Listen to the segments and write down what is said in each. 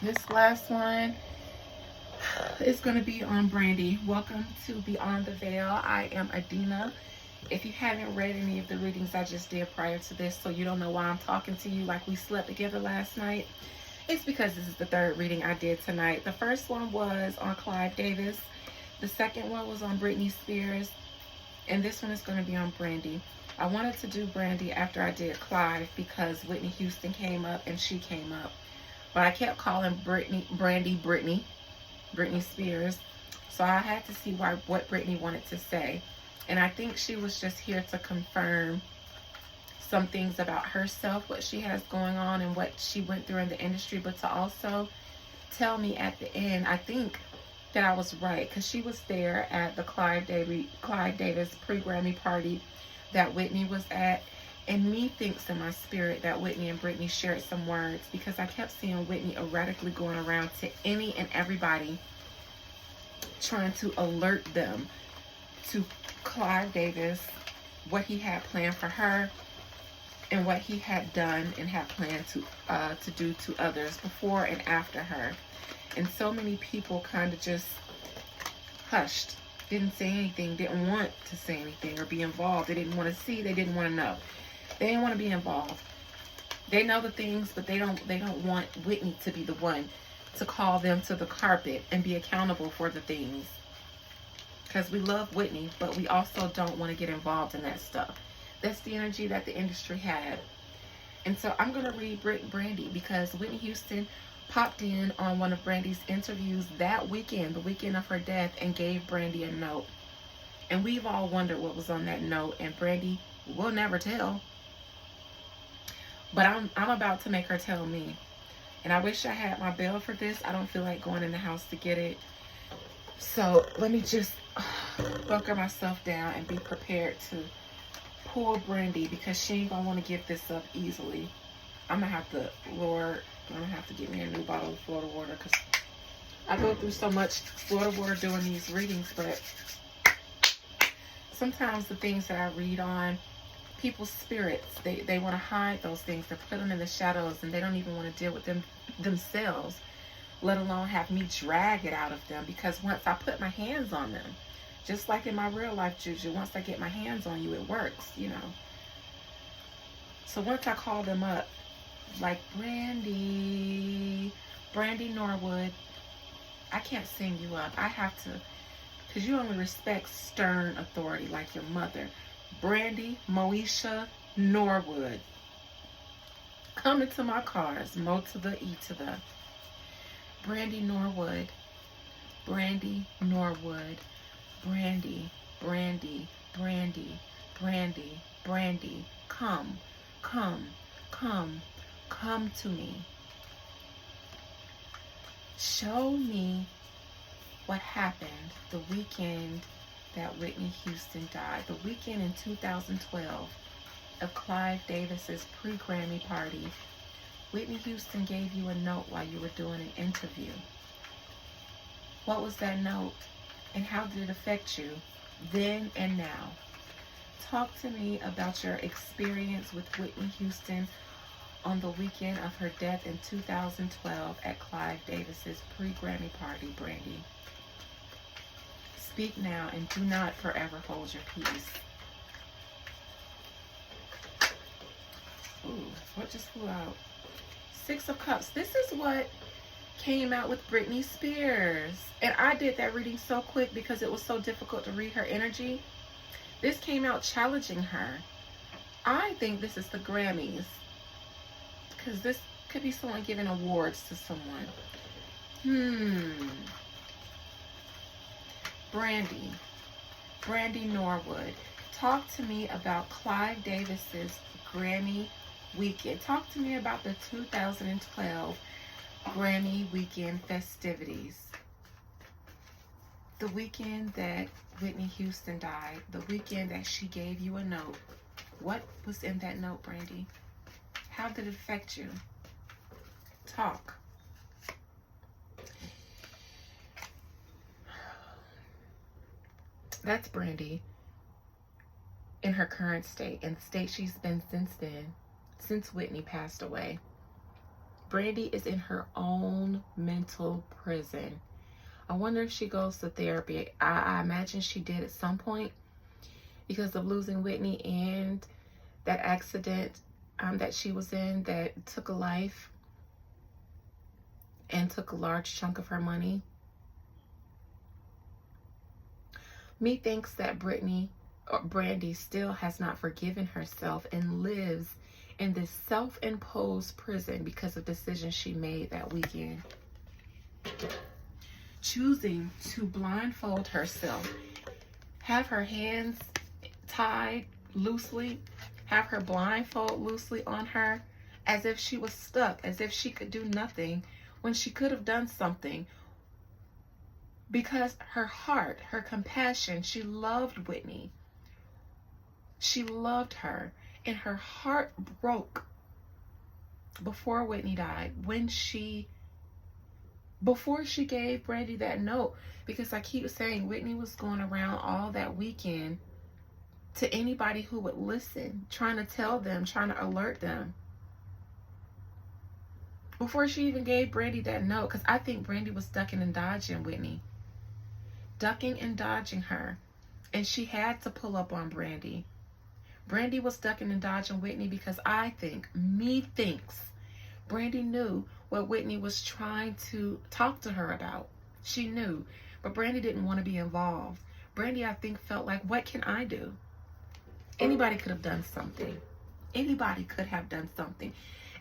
This last one is going to be on Brandy. Welcome to Beyond the Veil. I am Adina. If you haven't read any of the readings I just did prior to this, so you don't know why I'm talking to you like we slept together last night, it's because this is the third reading I did tonight. The first one was on Clive Davis. The second one was on Britney Spears. And this one is going to be on Brandy. I wanted to do Brandy after I did Clive because Whitney Houston came up and she came up. But I kept calling Britney Spears. So I had to see what Britney wanted to say. And I think she was just here to confirm some things about herself, what she has going on and what she went through in the industry, but to also tell me at the end, I think that I was right, because she was there at the Clive Davis pre-Grammy party that Whitney was at, and me thinks in my spirit that Whitney and Britney shared some words, because I kept seeing Whitney erratically going around to any and everybody trying to alert them to Clive Davis, what he had planned for her, and what he had done and had planned to do to others before and after her. And so many people kind of just hushed, didn't say anything, didn't want to say anything or be involved. They didn't want to see, they didn't want to know. They didn't want to be involved. They know the things, but they don't want Whitney to be the one to call them to the carpet and be accountable for the things. Because we love Whitney, but we also don't want to get involved in that stuff. That's the energy that the industry had. And so I'm going to read Brandy, because Whitney Houston popped in on one of Brandy's interviews that weekend, the weekend of her death, and gave Brandy a note. And we've all wondered what was on that note, and Brandy will never tell. But I'm about to make her tell me. And I wish I had my bell for this. I don't feel like going in the house to get it. So let me just bunker myself down and be prepared to pull Brandy, because she ain't gonna want to give this up easily. I'm gonna have to, Lord, I'm gonna have to get me a new bottle of Florida water, because I go through so much Florida water doing these readings. But sometimes the things that I read on people's spirits, they want to hide those things. They put them in the shadows, and they don't even want to deal with them themselves, let alone have me drag it out of them. Because once I put my hands on them, just like in my real life juju, once I get my hands on you, it works, you know. So once I call them up, like Brandy Norwood, I can't sing you up. I have to, because you only respect stern authority like your mother. Brandy, Moesha, Norwood. Come into my cars, Mo to the E to the. Brandy Norwood, Brandy Norwood, Brandy, Brandy, Brandy, Brandy, Brandy, come to me. Show me what happened the weekend that Whitney Houston died. The weekend in 2012 of Clive Davis's pre-Grammy party. Whitney Houston gave you a note while you were doing an interview. What was that note, and how did it affect you then and now? Talk to me about your experience with Whitney Houston on the weekend of her death in 2012 at Clive Davis's pre-Grammy party, Brandy. Speak now, and do not forever hold your peace. Ooh, what just flew out? Six of Cups. This is what came out with Britney Spears. And I did that reading so quick because it was so difficult to read her energy. This came out challenging her. I think this is the Grammys, because this could be someone giving awards to someone. Brandy Norwood. Talk to me about Clive Davis's Grammy weekend. Talk to me about the 2012 Grammy weekend festivities. The weekend that Whitney Houston died. The weekend that she gave you a note. What was in that note, Brandy? How did it affect you? Talk. That's Brandy in her current state, and the state she's been since then, since Whitney passed away. Brandy is in her own mental prison. I wonder if she goes to therapy. I imagine she did at some point because of losing Whitney and that accident that she was in that took a life and took a large chunk of her money. Me thinks that Brandy still has not forgiven herself and lives in this self-imposed prison because of decisions she made that weekend. Choosing to blindfold herself, have her hands tied loosely, have her blindfold loosely on her, as if she was stuck, as if she could do nothing when she could have done something. Because her heart, her compassion, she loved Whitney. She loved her, and her heart broke before Whitney died, before she gave Brandy that note. Because I keep saying Whitney was going around all that weekend to anybody who would listen, trying to tell them, trying to alert them. Before she even gave Brandy that note, because I think Brandy was ducking and dodging Whitney. Ducking and dodging her. And she had to pull up on Brandy. Brandy was ducking and dodging Whitney because me thinks, Brandy knew what Whitney was trying to talk to her about. She knew, but Brandy didn't want to be involved. Brandy, I think, felt like, what can I do? Anybody could have done something. Anybody could have done something.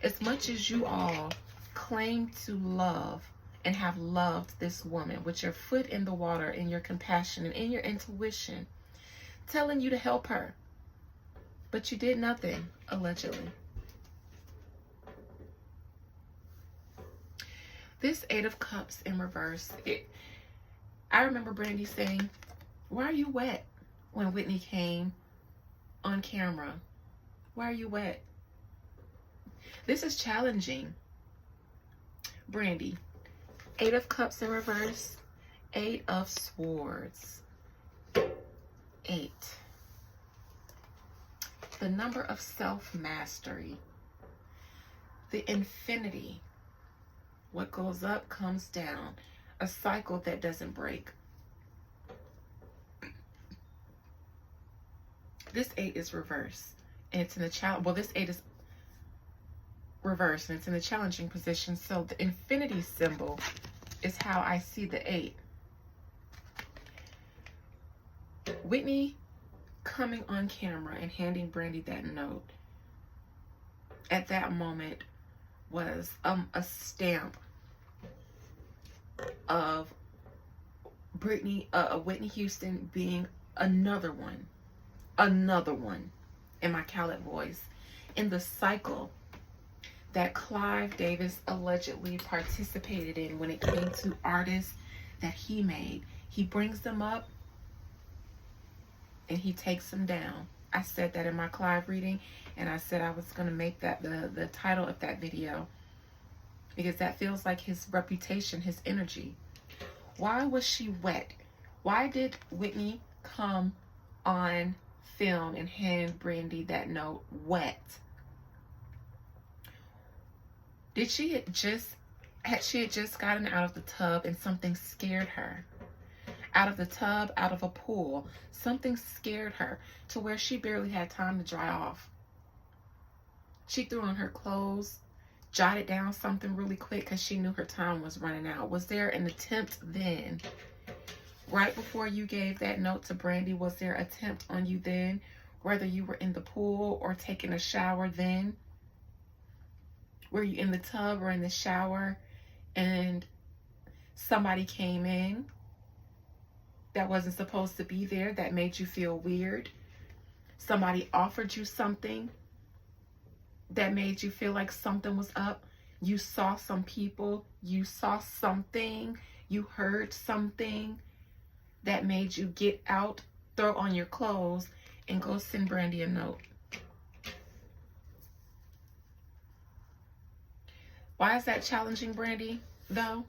As much as you all claim to love and have loved this woman with your foot in the water, in your compassion and in your intuition, telling you to help her, but you did nothing, allegedly. This Eight of Cups in reverse, I remember Brandy saying, why are you wet? When Whitney came on camera. Why are you wet? This is challenging. Brandy. Eight of Cups in reverse. Eight of Swords. 8. The number of self-mastery. The infinity. What goes up comes down. A cycle that doesn't break. This 8 is reverse. And it's in the challenge. Well, this 8 is reverse and it's in the challenging position. So the infinity symbol is how I see the 8. Whitney coming on camera and handing Brandy that note at that moment was a stamp of Whitney Houston being another one in my Khaled voice in the cycle that Clive Davis allegedly participated in when it came to artists that he made. He brings them up and he takes them down. I said that in my Clive reading, and I said I was going to make that the title of that video because that feels like his reputation, his energy. Why was she wet? Why did Whitney come on film and hand Brandy that note wet? Had she just gotten out of the tub and something scared her? Out of the tub, out of a pool, something scared her to where she barely had time to dry off. She threw on her clothes, jotted down something really quick because she knew her time was running out. Was there an attempt then? Right before you gave that note to Brandy, was there an attempt on you then? Whether you were in the pool or taking a shower then? Were you in the tub or in the shower and somebody came in that wasn't supposed to be there, that made you feel weird? Somebody offered you something that made you feel like something was up. You saw some people, you saw something, you heard something that made you get out, throw on your clothes, and go send Brandy a note. Why is that challenging, Brandy, though?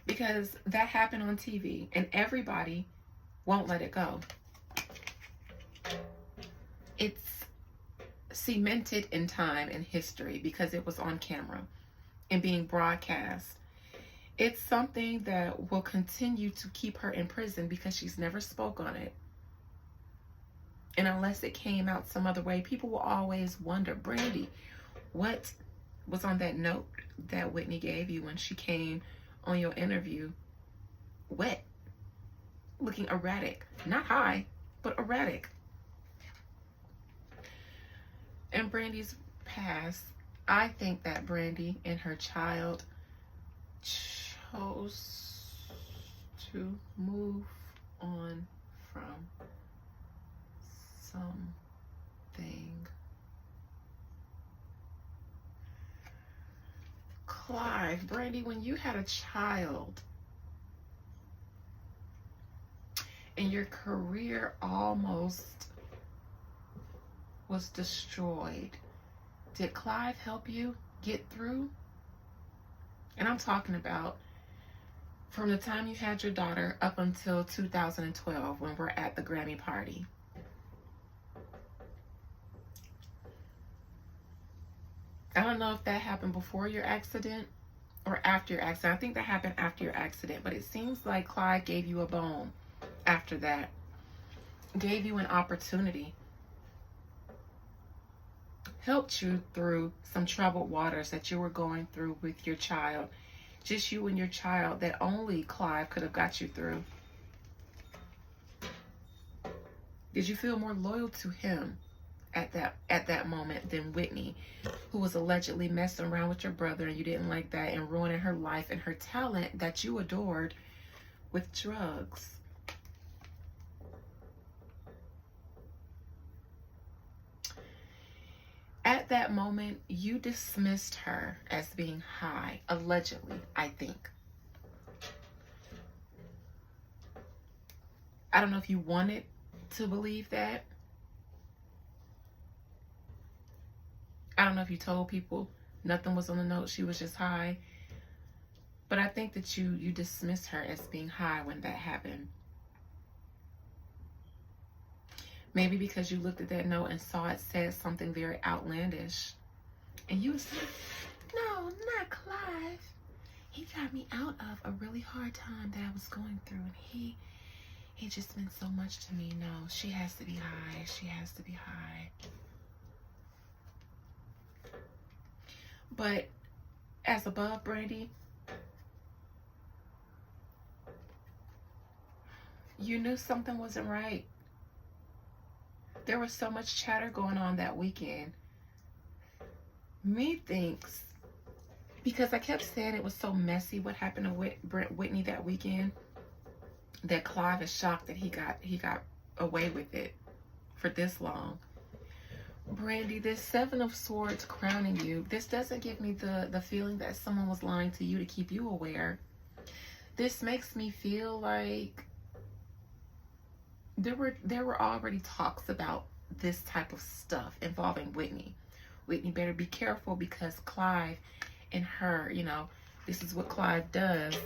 Because that happened on TV, and everybody won't let it go. It's cemented in time and history because it was on camera. and being broadcast. It's something that will continue to keep her in prison because she's never spoke on it. And unless it came out some other way, people will always wonder, Brandy, what was on that note that Whitney gave you when she came on your interview? Wet, looking erratic, not high, but erratic. And Brandy's past, I think that Brandy and her child chose to move on from something. Clive, Brandy, when you had a child and your career almost was destroyed, did Clive help you get through? And I'm talking about from the time you had your daughter up until 2012 when we're at the Grammy party. I don't know if that happened before your accident or after your accident. I think that happened after your accident, but it seems like Clive gave you a bone after that, gave you an opportunity, helped you through some troubled waters that you were going through with your child. Just you and your child, that only Clive could have got you through. Did you feel more loyal to him at that moment than Whitney, who was allegedly messing around with your brother and you didn't like that, and ruining her life and her talent that you adored with drugs? At that moment, you dismissed her as being high, allegedly, I think. I don't know if you wanted to believe that. I don't know if you told people nothing was on the note, she was just high. But I think that you dismissed her as being high when that happened. Maybe because you looked at that note and saw it said something very outlandish. And you said, no, not Clive. He got me out of a really hard time that I was going through. And he just meant so much to me. No, she has to be high. She has to be high. But as above, Brandy, you knew something wasn't right. There was so much chatter going on that weekend. Methinks, because I kept saying it was so messy what happened to Whitney that weekend, that Clive is shocked that he got away with it for this long. Brandy, this Seven of Swords crowning you, this doesn't give me the feeling that someone was lying to you to keep you aware. This makes me feel like there were already talks about this type of stuff involving Whitney. Whitney better be careful because Clive and her, this is what Clive does.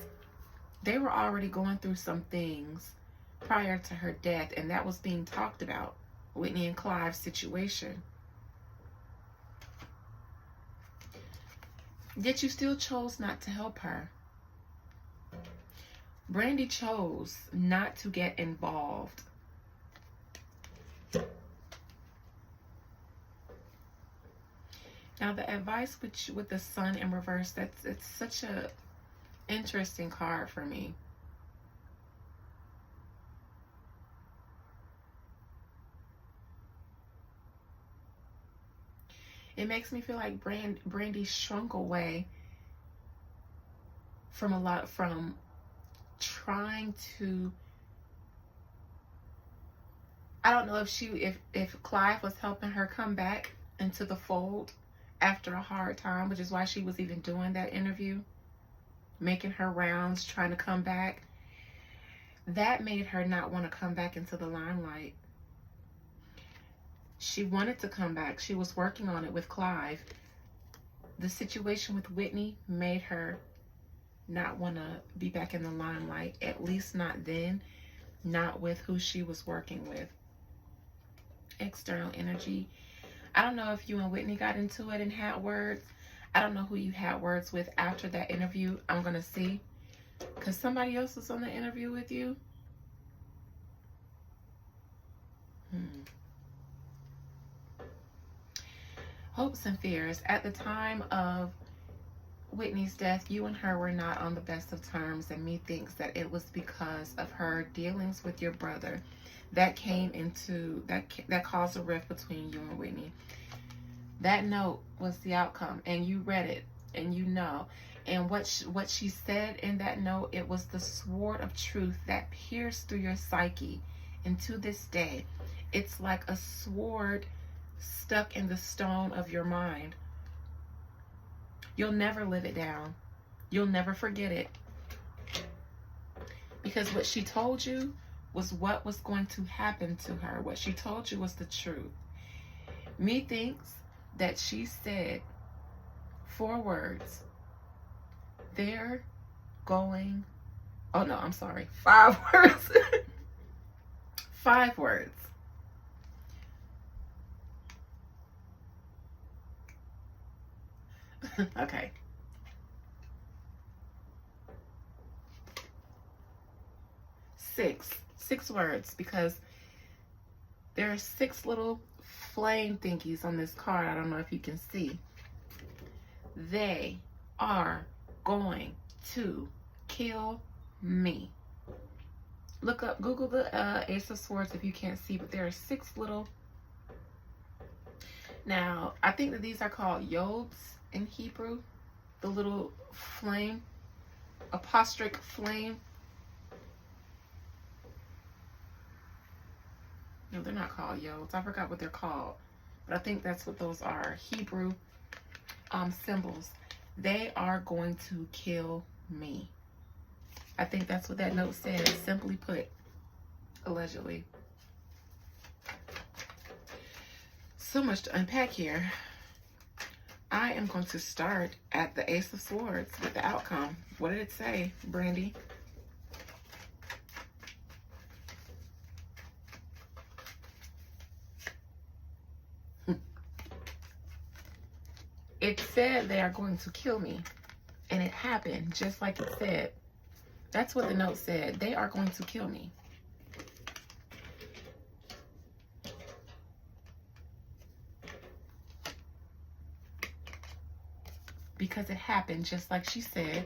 They were already going through some things prior to her death, and that was being talked about, Whitney and Clive's situation. Yet you still chose not to help her. Brandy chose not to get involved. Now the advice with the Sun in reverse, it's such a interesting card for me. It makes me feel like Brandy shrunk away from trying to, I don't know if Clive was helping her come back into the fold after a hard time, which is why she was even doing that interview, making her rounds, trying to come back. That made her not want to come back into the limelight. She wanted to come back. She was working on it with Clive. The situation with Whitney made her not want to be back in the limelight, at least not then, not with who she was working with. External energy. I don't know if you and Whitney got into it and had words. I don't know who you had words with after that interview. I'm going to see. Because somebody else was on the interview with you. Hopes and fears. At the time of Whitney's death, you and her were not on the best of terms, and me thinks that it was because of her dealings with your brother that came into that caused a rift between you and Whitney. That note was the outcome, and you read it, and you know. And what she said in that note, it was the sword of truth that pierced through your psyche. And to this day, it's like a sword stuck in the stone of your mind. You'll never live it down. You'll never forget it. Because what she told you was what was going to happen to her. What she told you was the truth. Methinks that she said 4 words. They're going... Oh, no, I'm sorry. 5 words. 5 words. Okay. 6 words, because there are 6 little flame thingies on this card. I don't know if you can see. They are going to kill me. Look up, Google the Ace of Swords if you can't see, but there are 6 little... Now, I think that these are called yobs in Hebrew. The little flame, apostrophe flame. No, they're not called yobs. I forgot what they're called, but I think that's what those are. Hebrew symbols. They are going to kill me. I think that's what that note says, simply put, allegedly. So much to unpack here. I am going to start at the Ace of Swords with the outcome. What did it say, Brandy? It said they are going to kill me. And it happened just like it said. That's what the note said. They are going to kill me. Because it happened just like she said.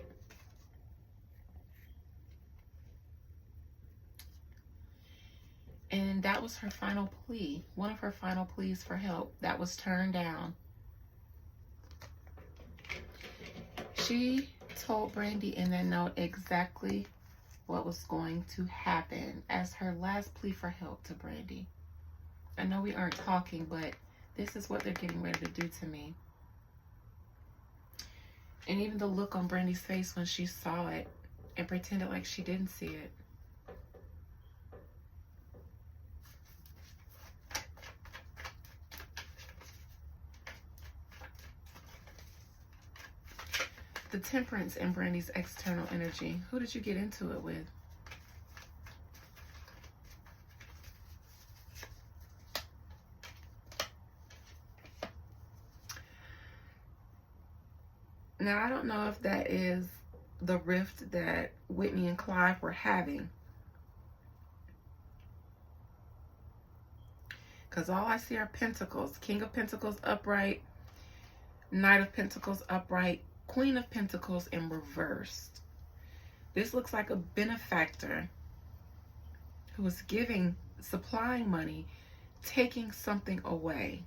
And that was her final plea. One of her final pleas for help. That was turned down. She told Brandy in that note exactly what was going to happen as her last plea for help to Brandy. I know we aren't talking, but this is what they're getting ready to do to me. And even the look on Brandy's face when she saw it and pretended like she didn't see it. The Temperance in Brandy's external energy. Who did you get into it with? Now, I don't know if that is the rift that Whitney and Clive were having. Because all I see are pentacles. King of Pentacles upright. Knight of Pentacles upright. Queen of Pentacles in reversed. This looks like a benefactor who is giving, supplying money, taking something away.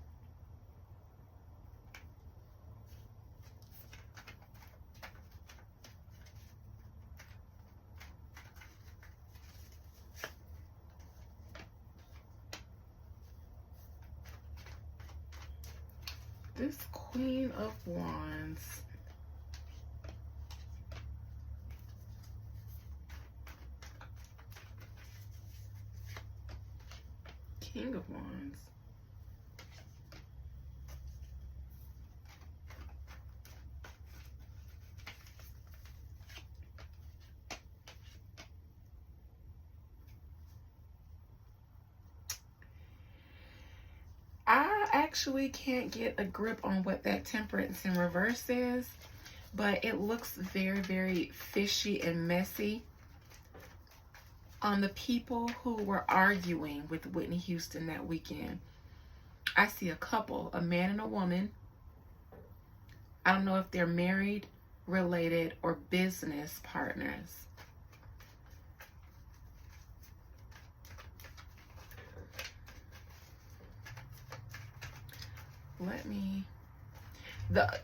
This Queen of Wands. King of Wands. I actually can't get a grip on what that temperance in reverse is, but it looks very, very fishy and messy on the people who were arguing with Whitney Houston that weekend. I see a couple, a man and a woman. I don't know if they're married, related, or business partners.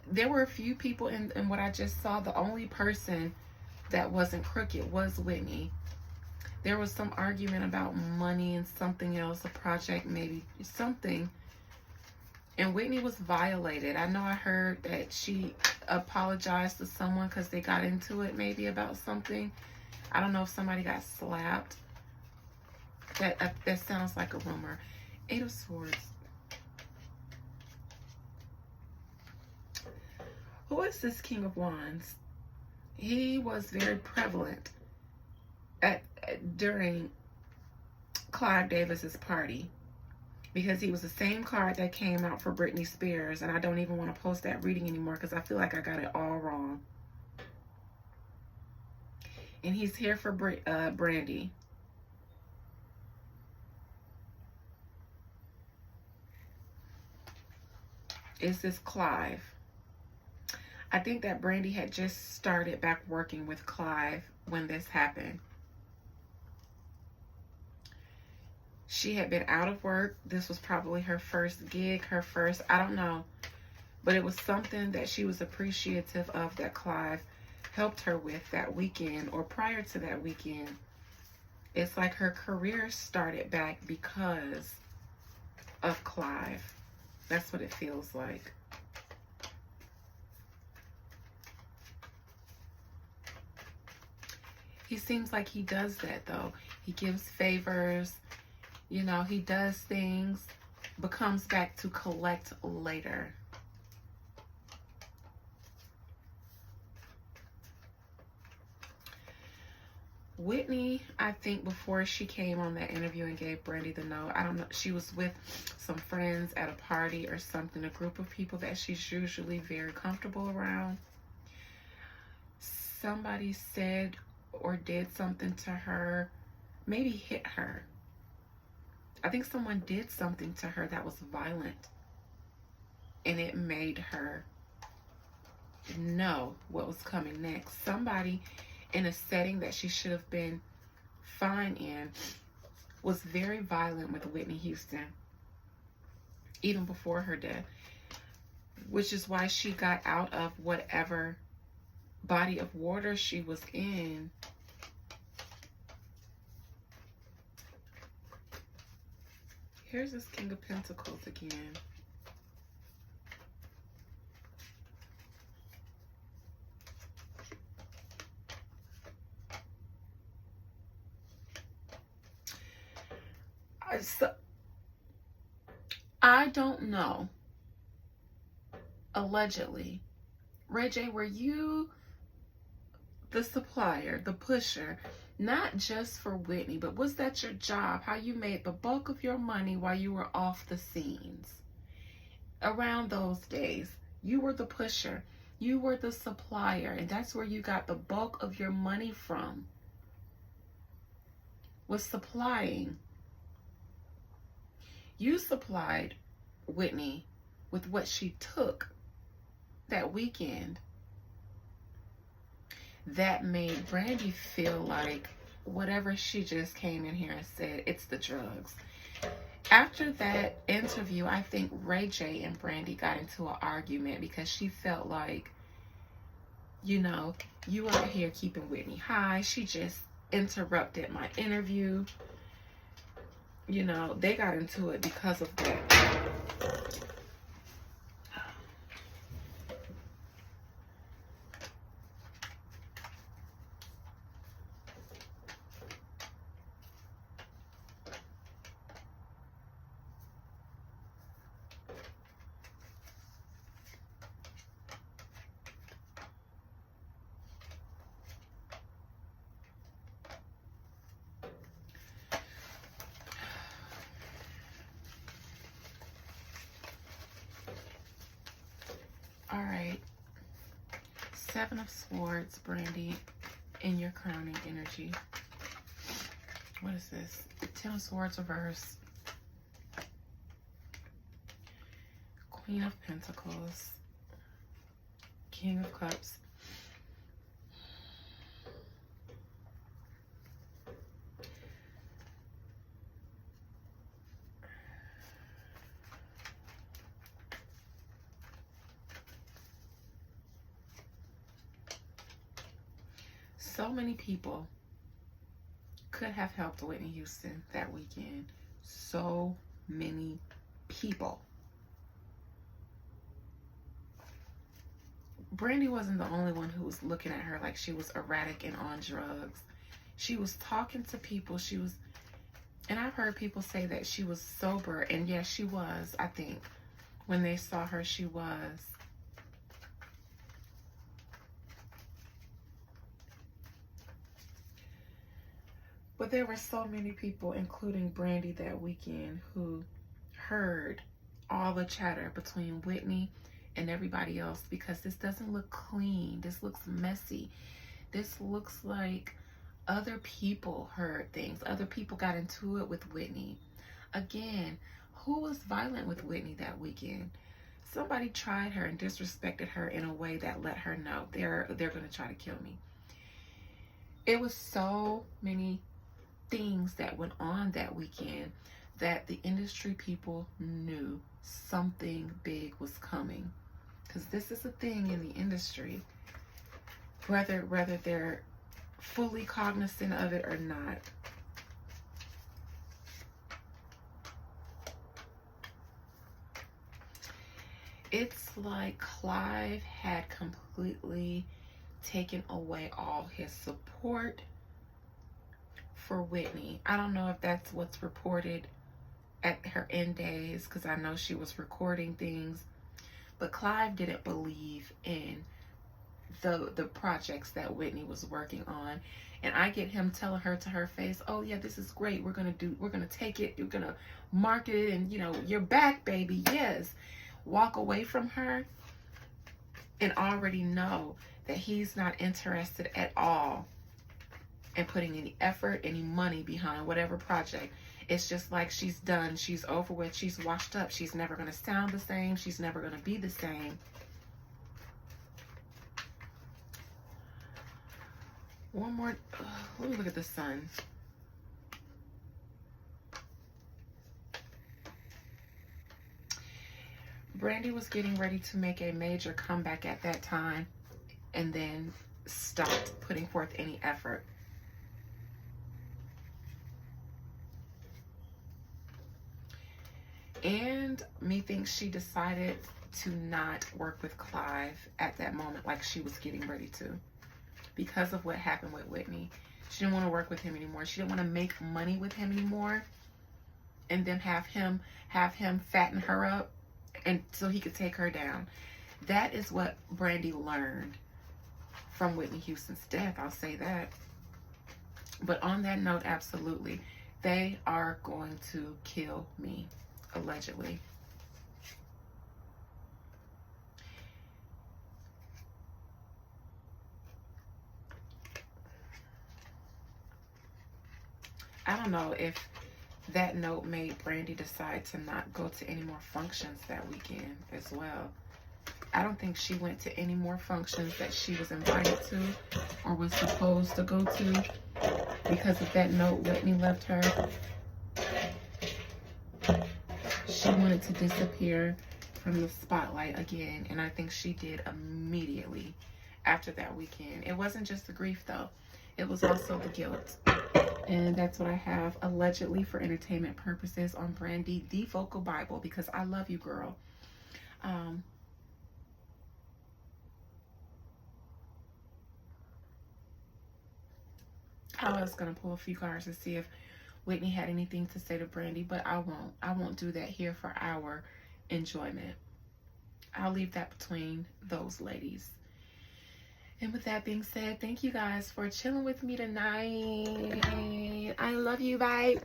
There were a few people in what I just saw. The only person that wasn't crooked was Whitney. There was some argument about money and something else, a project, maybe something. And Whitney was violated. I know I heard that she apologized to someone because they got into it maybe about something. I don't know if somebody got slapped. That sounds like a rumor. Eight of Swords. Who is this King of Wands? He was very prevalent during Clive Davis's party, because he was the same card that came out for Britney Spears, and I don't even want to post that reading anymore because I feel like I got it all wrong. And he's here for Brandy. Is this Clive? I think that Brandy had just started back working with Clive when this happened. She had been out of work. This was probably her first gig, I don't know. But it was something that she was appreciative of that Clive helped her with that weekend or prior to that weekend. It's like her career started back because of Clive. That's what it feels like. He seems like he does that though. He gives favors. You know, he does things, but comes back to collect later. Whitney, I think before she came on that interview and gave Brandy the note, I don't know, she was with some friends at a party or something, a group of people that she's usually very comfortable around. Somebody said or did something to her, maybe hit her. I think someone did something to her that was violent, and it made her know what was coming next. Somebody in a setting that she should have been fine in was very violent with Whitney Houston, even before her death, which is why she got out of whatever body of water she was in. Here's this King of Pentacles again. I don't know. Allegedly, Ray J, were you the supplier, the pusher, not just for Whitney, but was that your job? How you made the bulk of your money while you were off the scenes? Around those days, you were the pusher, you were the supplier, and that's where you got the bulk of your money from, was supplying. You supplied Whitney with what she took that weekend. That made Brandy feel like whatever she just came in here and said, it's the drugs. After that interview, I think Ray J and Brandy got into an argument because she felt like, you know, you out here keeping Whitney high. She just interrupted my interview. You know, they got into it because of that. Seven of Swords, Brandy, in your crowning energy. What is this? Ten of Swords reverse. Queen of Pentacles. King of Cups. So many people could have helped Whitney Houston that weekend. So many people. Brandy wasn't the only one who was looking at her like she was erratic and on drugs. She was talking to people. She was, and I've heard people say that she was sober, and yes, she was, I think. When they saw her, she was. But there were so many people, including Brandy that weekend, who heard all the chatter between Whitney and everybody else, because this doesn't look clean. This looks messy. This looks like other people heard things. Other people got into it with Whitney. Again, who was violent with Whitney that weekend? Somebody tried her and disrespected her in a way that let her know they're going to try to kill me. It was so many things that went on that weekend that the industry people knew something big was coming, because this is a thing in the industry, whether they're fully cognizant of it or not. It's like Clive had completely taken away all his support for Whitney. I don't know if that's what's reported at her end days, because I know she was recording things, but Clive didn't believe in the projects that Whitney was working on. And I get him telling her to her face, oh yeah, this is great, we're gonna take it, you're gonna market it, and you know, you're back, baby, yes. Walk away from her and already know that he's not interested at all and putting any effort, any money behind whatever project. It's just like she's done, she's over with, she's washed up, she's never going to sound the same, she's never going to be the same. One more, let me look at the sun. Brandy was getting ready to make a major comeback at that time and then stopped putting forth any effort. And methinks she decided to not work with Clive at that moment like she was getting ready to, because of what happened with Whitney. She didn't want to work with him anymore. She didn't want to make money with him anymore and then have him fatten her up and so he could take her down. That is what Brandy learned from Whitney Houston's death, I'll say that. But on that note, absolutely, they are going to kill me. Allegedly. I don't know if that note made Brandy decide to not go to any more functions that weekend as well. I don't think she went to any more functions that she was invited to or was supposed to go to because of that note Whitney left her. She wanted to disappear from the spotlight again, and I think she did immediately after that weekend. It wasn't just the grief though, it was also the guilt. And that's what I have allegedly for entertainment purposes on Brandy, the Vocal Bible, because I love you, girl. I was gonna pull a few cards to see if Whitney had anything to say to Brandy, but I won't do that here for our enjoyment. I'll leave that between those ladies. And with that being said, thank you guys for chilling with me tonight. I love you. Bye.